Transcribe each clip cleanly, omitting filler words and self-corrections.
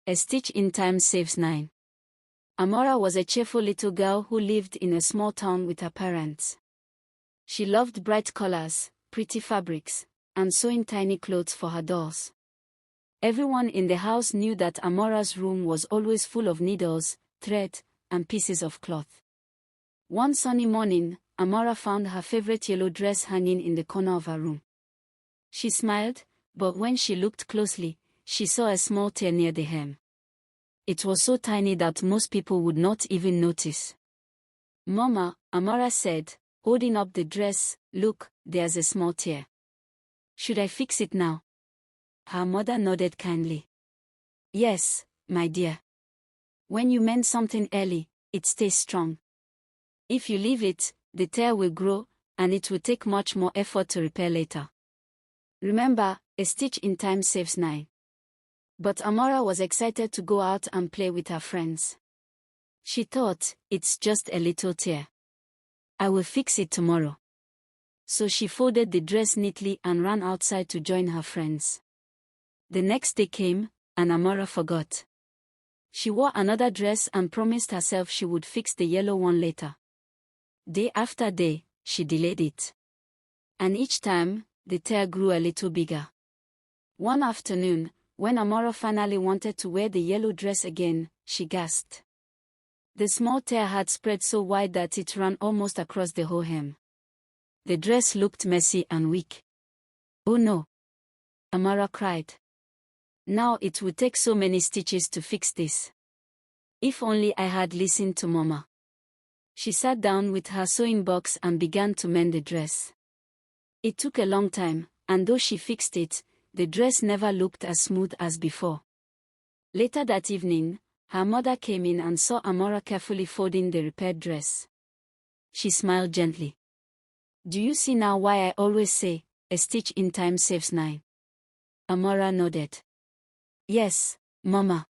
A Stitch in Time Saves 9. Amora was a cheerful little girl who lived in a small town with her parents. She loved bright colors, pretty fabrics, and sewing tiny clothes for her dolls. Everyone in the house knew that Amora's room was always full of needles, thread, and pieces of cloth. One sunny morning, Amora found her favorite yellow dress hanging in the corner of her room. She smiled, but when she looked closely, she saw a small tear near the hem. It was so tiny that most people would not even notice. "Mama," Amora said, holding up the dress, "look, there's a small tear. Should I fix it now?" Her mother nodded kindly. "Yes, my dear. When you mend something early, it stays strong. If you leave it, the tear will grow, and it will take much more effort to repair later. Remember, a stitch in time saves 9. But Amora was excited to go out and play with her friends. She thought, "It's just a little tear. I will fix it tomorrow." So she folded the dress neatly and ran outside to join her friends. The next day came, and Amora forgot. She wore another dress and promised herself she would fix the yellow one later. Day after day, she delayed it. And each time, the tear grew a little bigger. One afternoon, when Amora finally wanted to wear the yellow dress again, she gasped. The small tear had spread so wide that it ran almost across the whole hem. The dress looked messy and weak. "Oh no!" Amora cried. "Now it would take so many stitches to fix this. If only I had listened to Mama." She sat down with her sewing box and began to mend the dress. It took a long time, and though she fixed it, the dress never looked as smooth as before. Later that evening, her mother came in and saw Amora carefully folding the repaired dress. She smiled gently. "Do you see now why I always say, a stitch in time saves 9? Amora nodded. "Yes, Mama.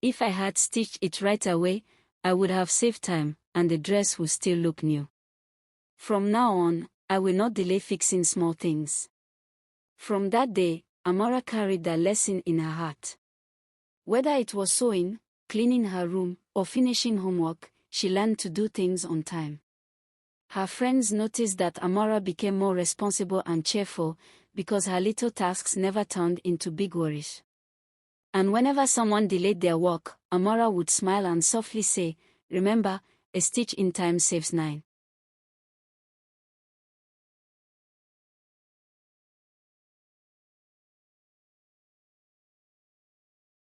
If I had stitched it right away, I would have saved time, and the dress would still look new. From now on, I will not delay fixing small things." From that day, Amora carried that lesson in her heart. Whether it was sewing, cleaning her room, or finishing homework, she learned to do things on time. Her friends noticed that Amora became more responsible and cheerful because her little tasks never turned into big worries. And whenever someone delayed their work, Amora would smile and softly say, "Remember, a stitch in time saves 9."